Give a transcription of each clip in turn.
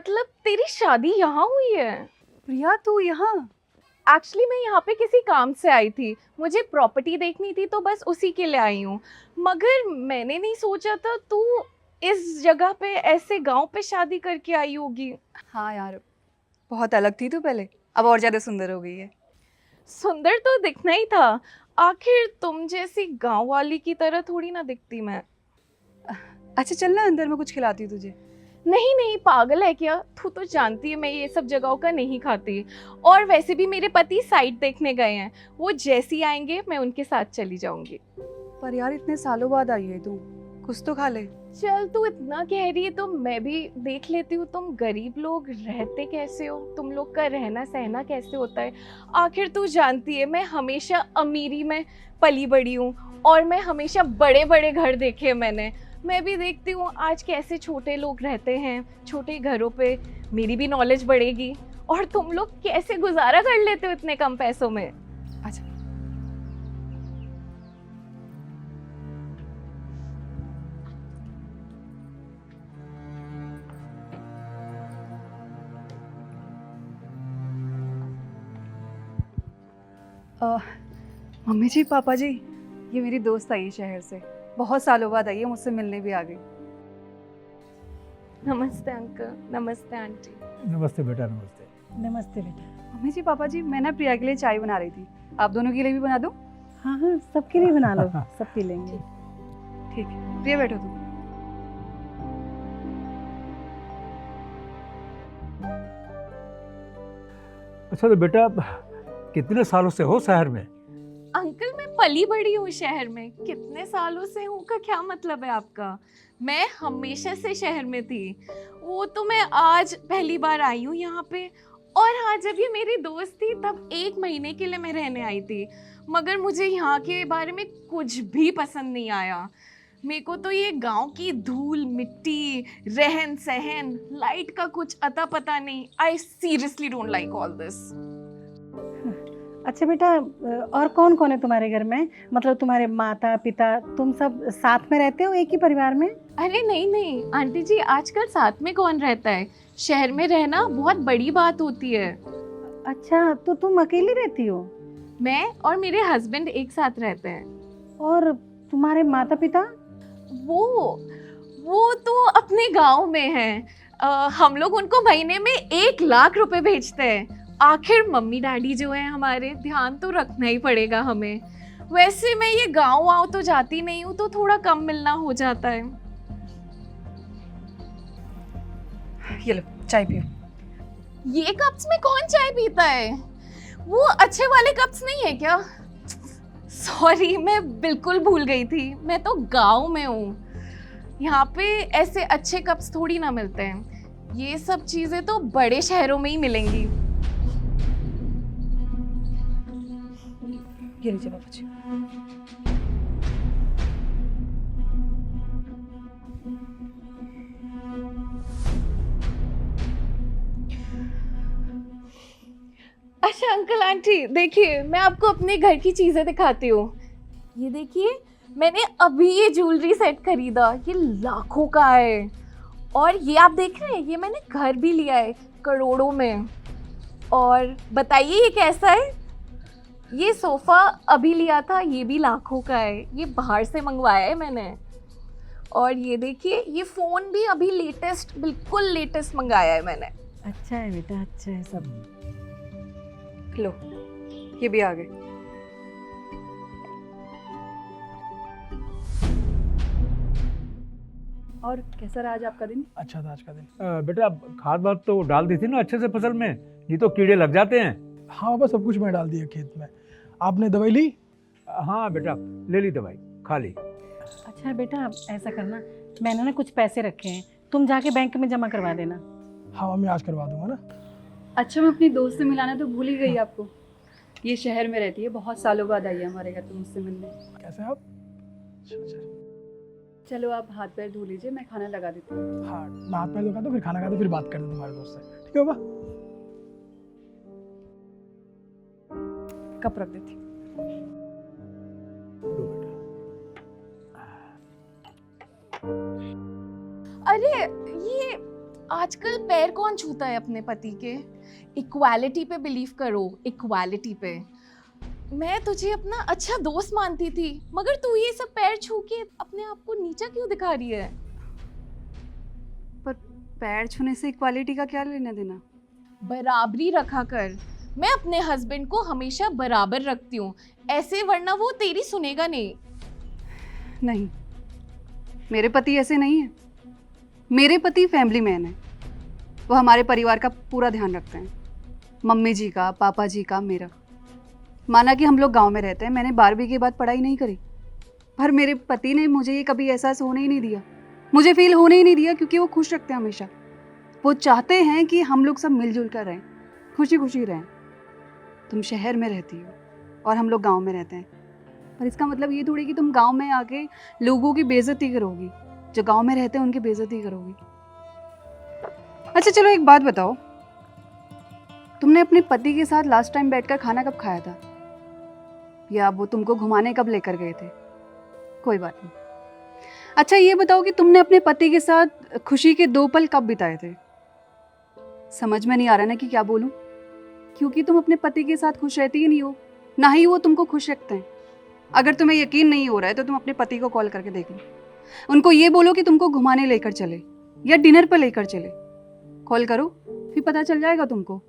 मतलब तेरी शादी यहाँ हुई है? प्रिया तू यहाँ? एक्चुअली मैं यहाँ पे किसी काम से आई थी, मुझे प्रॉपर्टी देखनी थी तो बस उसी के लिए आई हूँ। मगर मैंने नहीं सोचा था तू इस जगह पे ऐसे गांव पे शादी करके आई होगी। हाँ यार, बहुत अलग थी तू पहले, अब और ज्यादा सुंदर हो गई है। सुंदर तो दिखना ही था, आखिर तुम जैसी गांव वाली की तरह थोड़ी ना दिखती मैं। अच्छा चल ना अंदर, मैं कुछ खिलाती हूँ तुझे। नहीं नहीं, पागल है क्या? तू तो जानती है मैं ये सब जगहों का नहीं खाती। और वैसे भी मेरे पति साइट देखने गए हैं, वो जैसी आएंगे मैं उनके साथ चली जाऊंगी। पर यार इतने सालों बाद आई है तू, कुछ तो खा ले। चल तू इतना कह रही है तो मैं भी देख लेती हूँ तुम गरीब लोग रहते कैसे हो, तुम लोग का रहना सहना कैसे होता है। आखिर तू जानती है मैं हमेशा अमीरी में पली बड़ी हूँ और मैं हमेशा बड़े बड़े घर देखे हैं मैंने। मैं भी देखती हूँ आज कैसे छोटे लोग रहते हैं छोटे घरों पे, मेरी भी नॉलेज बढ़ेगी। और तुम लोग कैसे गुजारा कर लेते हो इतने कम पैसों में? अच्छा मम्मी जी पापा जी, ये मेरी दोस्त आई है शहर से, बहुत सालों बाद आई है, मुझसे मिलने भी आ गई। नमस्ते अंकल, नमस्ते आंटी। नमस्ते बेटा, नमस्ते। नमस्ते बेटा। मम्मी जी पापा जी, मैं ना प्रिया के लिए चाय बना रही थी, आप दोनों के लिए भी बना दूं? हाँ हाँ, सबके लिए बना लो, सब पी लेंगे। ठीक है, प्रिया बैठो तुम। अच्छा तो बेटा, कितने सालों से हो शहर में? अंकल मैं पली बड़ी हूँ शहर में, कितने सालों से हूँ का क्या मतलब है आपका? मैं हमेशा से शहर में थी, वो तो मैं आज पहली बार आई हूँ यहाँ पे। और हाँ, जब ये मेरी दोस्त थी तब 1 महीने के लिए मैं रहने आई थी, मगर मुझे यहाँ के बारे में कुछ भी पसंद नहीं आया। मेरे को तो ये गांव की धूल मिट्टी रहन सहन लाइट का कुछ अता पता नहीं। I seriously don't like all this. अच्छा बेटा, और कौन कौन है तुम्हारे घर में? मतलब तुम्हारे माता पिता, तुम सब साथ में रहते हो एक ही परिवार में? अरे नहीं नहीं आंटी जी, आजकल साथ में कौन रहता है? शहर में रहना बहुत बड़ी बात होती है। अच्छा, तो तुम अकेली रहती हो? मैं और मेरे हस्बैंड एक साथ रहते हैं। और तुम्हारे माता पिता? वो तो अपने गांव में हैं। हम लोग उनको महीने में 1 लाख रुपए भेजते हैं। आखिर मम्मी डैडी जो है हमारे, ध्यान तो रखना ही पड़ेगा हमें। वैसे मैं ये गांव वाँव तो जाती नहीं हूँ तो थोड़ा कम मिलना हो जाता है। ये लो चाय पियो। ये कप्स में कौन चाय पीता है? वो अच्छे वाले कप्स नहीं है क्या? सॉरी, मैं बिल्कुल भूल गई थी, मैं तो गांव में हूँ। यहाँ पे ऐसे अच्छे कप्स थोड़ी ना मिलते हैं, ये सब चीजें तो बड़े शहरों में ही मिलेंगी। ये लीजिए पापा जी। अच्छा अंकल आंटी देखिए, मैं आपको अपने घर की चीजें दिखाती हूँ। ये देखिए, मैंने अभी ये ज्वेलरी सेट खरीदा, ये लाखों का है। और ये आप देख रहे हैं, ये मैंने घर भी लिया है करोड़ों में। और बताइए ये कैसा है? ये सोफा अभी लिया था, ये भी लाखों का है, ये बाहर से मंगवाया है मैंने। और ये देखिए, ये फोन भी अभी लेटेस्ट, बिल्कुल लेटेस्ट मंगाया है मैंने। अच्छा है बेटा, अच्छा है सब। लो ये भी आ गए। और कैसा रहा आज आपका दिन? अच्छा था आज का दिन। बेटा खाद वाद तो डाल दी थी ना अच्छे से फसल में, नहीं तो कीड़े लग जाते हैं। हाँ पापा, सब कुछ मैं डाल दिया खेत में। आपने दवाई ली? हाँ बेटा, ले ली दवाई, खा ली। अच्छा बेटा, ऐसा करना, मैंने ना कुछ पैसे रखे हैं, तुम जाके बैंक में जमा करवा देना। हाँ मम्मी, आज करवा दूंगा ना। अच्छा, मैं अपनी दोस्त से मिलाना तो भूल ही गई आपको। ये शहर में रहती है, बहुत सालों बाद आई है हमारे घर पे मुझसे मिलने। कैसे आप? अच्छा। चलो आप हाथ पैर धो लीजिए, मैं खाना लगा देती हूँ। हाँ मैं हाथ पैर धोखा तो फिर खाना खाता, फिर बात करते तुम्हारे दोस्त से, ठीक है पापा? कप रख देती हूँ। लो बेटा। अरे ये आजकल पैर कौन छूता है अपने पति के? इक्वालिटी पे बिलीव करो, इक्वालिटी पे। मैं तुझे अपना अच्छा दोस्त मानती थी, मगर तू ये सब पैर छू के अपने आप को नीचा क्यों दिखा रही है? पर पैर छूने से इक्वालिटी का क्या लेना देना? बराबरी रखा कर। मैं अपने हस्बैंड को हमेशा बराबर रखती हूँ ऐसे, वरना वो तेरी सुनेगा नहीं। नहीं, मेरे पति ऐसे नहीं है। मेरे पति फैमिली मैन है। वो हमारे परिवार का पूरा ध्यान रखते हैं, मम्मी जी का, पापा जी का, मेरा। माना कि हम लोग गांव में रहते हैं, मैंने 12वीं के बाद पढ़ाई नहीं करी, पर मेरे पति ने मुझे ये कभी एहसास होने ही नहीं दिया, मुझे फील होने ही नहीं दिया, क्योंकि वो खुश रखते हैं हमेशा। वो चाहते हैं कि हम लोग सब मिलजुल कर रहें, खुशी खुशी रहें। तुम शहर में रहती हो और हम लोग गांव में रहते हैं, पर इसका मतलब ये थोड़ी कि तुम गांव में आके लोगों की बेइज्जती करोगी, जो गांव में रहते हैं उनकी बेइज्जती करोगी। अच्छा चलो एक बात बताओ, तुमने अपने पति के साथ लास्ट टाइम बैठकर खाना कब खाया था? या वो तुमको घुमाने कब लेकर गए थे? कोई बात नहीं। अच्छा ये बताओ कि तुमने अपने पति के साथ खुशी के 2 पल कब बिताए थे? समझ में नहीं आ रहा ना कि क्या बोलूं, क्योंकि तुम अपने पति के साथ खुश रहती ही नहीं हो, ना ही वो तुमको खुश रखते हैं। अगर तुम्हें यकीन नहीं हो रहा है तो तुम अपने पति को कॉल करके देख लो, उनको ये बोलो कि तुमको घुमाने लेकर चले या डिनर पर लेकर चले। कॉल करो, फिर पता चल जाएगा तुमको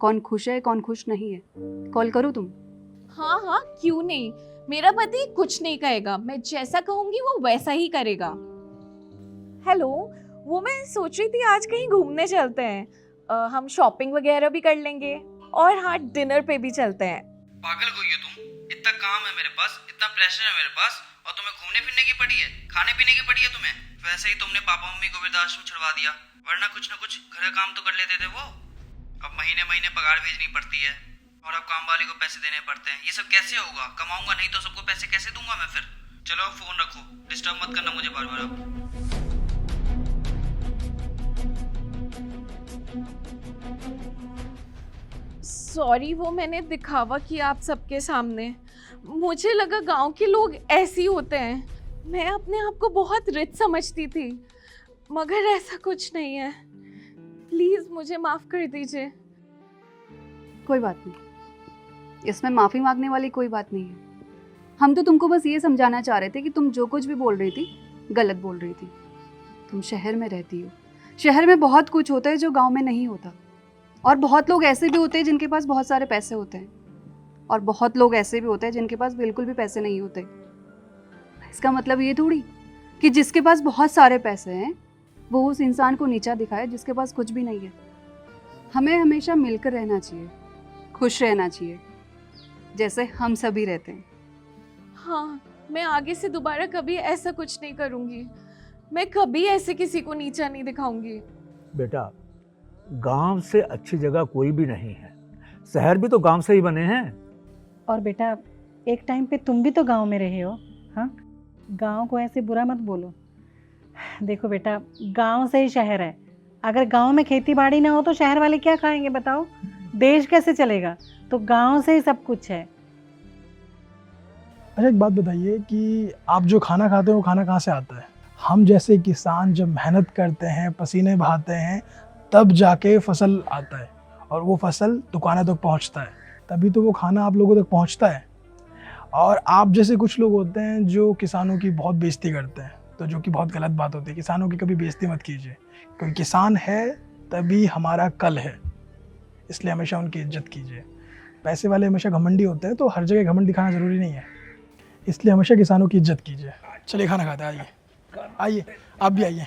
कौन खुश है कौन खुश नहीं है। कॉल करो तुम। हाँ हाँ, क्यों नहीं। मेरा पति कुछ नहीं कहेगा, मैं जैसा कहूंगी वो वैसा ही करेगा। हेलो, वो मैं सोच रही थी आज कहीं घूमने चलते हैं। हम शॉपिंग वगैरह भी कर लेंगे और हाँ, डिनर पे भी चलते हैं। पागल हो गई हो तुम? इतना काम है मेरे पास, इतना प्रेशर है मेरे पास, और तुम्हें घूमने फिरने की पड़ी है, खाने पीने की पड़ी है तुम्हें। वैसे ही तुमने पापा मम्मी को वृद्धाश्रम छुड़वा दिया, वरना कुछ न कुछ घर का काम तो कर लेते थे वो। अब महीने महीने पगार भेजनी पड़ती है और अब काम वाले को पैसे देने पड़ते हैं। ये सब कैसे होगा? कमाऊंगा नहीं तो सबको पैसे कैसे दूंगा मैं फिर? चलो अब फोन रखो, डिस्टर्ब मत करना मुझे बार बार अब। सॉरी, वो मैंने दिखावा किया आप सबके सामने। मुझे लगा गांव के लोग ऐसे ही होते हैं। मैं अपने आप को बहुत रिच समझती थी, मगर ऐसा कुछ नहीं है। प्लीज मुझे माफ कर दीजिए। कोई बात नहीं, इसमें माफ़ी मांगने वाली कोई बात नहीं है। हम तो तुमको बस ये समझाना चाह रहे थे कि तुम जो कुछ भी बोल रही थी गलत बोल रही थी। तुम शहर में रहती हो, शहर में बहुत कुछ होता है जो गांव में नहीं होता, और बहुत लोग ऐसे भी होते हैं जिनके पास बहुत सारे पैसे होते हैं, और बहुत लोग ऐसे भी होते हैं जिनके पास बिल्कुल भी पैसे नहीं होते। इसका मतलब ये थोड़ी कि जिसके पास बहुत सारे पैसे हैं वो उस इंसान को नीचा दिखाए जिसके पास कुछ भी नहीं है। हमें हमेशा मिलकर रहना चाहिए, खुश रहना चाहिए, जैसे हम सभी रहते हैं। हाँ, मैं आगे से दोबारा कभी ऐसा कुछ नहीं करूँगी। मैं कभी ऐसे किसी को नीचा नहीं दिखाऊंगी। बेटा, गांव से अच्छी जगह कोई भी नहीं है, शहर भी तो गांव से ही बने हैं। और बेटा, एक टाइम पे तुम भी तो गांव में रहे हो। हाँ, गांव को ऐसे बुरा मत बोलो। देखो बेटा, गांव से ही शहर है। अगर गांव में खेती बाड़ी ना हो तो शहर वाले क्या खाएंगे बताओ? देश कैसे चलेगा? तो गांव से ही सब कुछ है। अच्छा एक बात बताइए कि आप जो खाना खाते हो वो खाना कहाँ से आता है? हम जैसे किसान जब मेहनत करते हैं, पसीने बहाते हैं, तब जाके फसल आता है और वो फसल दुकानों तक पहुंचता है, तभी तो वो खाना आप लोगों तक पहुंचता है। और आप जैसे कुछ लोग होते हैं जो किसानों की बहुत बेइज्जती करते हैं, तो जो कि बहुत गलत बात होती है। किसानों की कभी बेइज्जती मत कीजिए, क्योंकि किसान है तभी हमारा कल है, इसलिए हमेशा उनकी इज्जत कीजिए। पैसे वाले हमेशा घमंडी होते हैं, तो हर जगह घमंड दिखाना ज़रूरी नहीं है, इसलिए हमेशा किसानों की इज्जत कीजिए। चलिए खाना खाते हैं, आइए आइए, आप भी आइए।